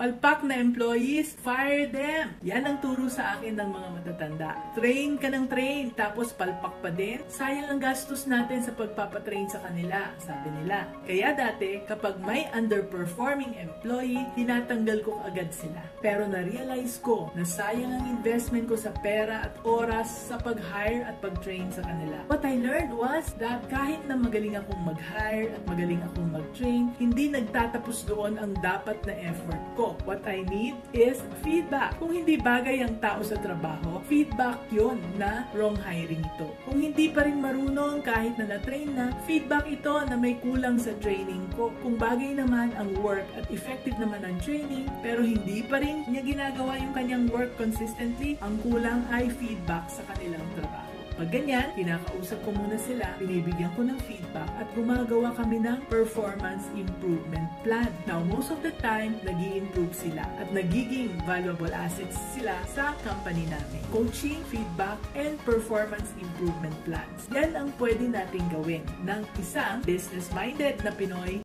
Palpak na employees, fire them. Yan ang turo sa akin ng mga matatanda. Train ka ng train, tapos palpak pa din. Sayang ang gastos natin sa pagpapatrain sa kanila, sabi nila. Kaya dati, kapag may underperforming employee, tinatanggal ko agad sila. Pero na-realize ko na sayang ang investment ko sa pera at oras sa pag-hire at pag-train sa kanila. What I learned was that kahit na magaling akong mag-hire at magaling akong mag-train, hindi nagtatapos doon ang dapat na effort ko. What I need is feedback. Kung hindi bagay ang tao sa trabaho, feedback yon na wrong hiring ito. Kung hindi pa rin marunong kahit na na-train na, feedback ito na may kulang sa training ko. Kung bagay naman ang work at effective naman ang training, pero hindi pa rin niya ginagawa yung kanyang work consistently, ang kulang ay feedback sa kanilang trabaho. Pag ganyan, kinakausap ko muna sila, binibigyan ko ng feedback at gumagawa kami ng performance improvement plan. Now, most of the time, nag-i-improve sila at nagiging valuable assets sila sa company namin. Coaching, feedback, and performance improvement plans. Yan ang pwede nating gawin ng isang business-minded na Pinoy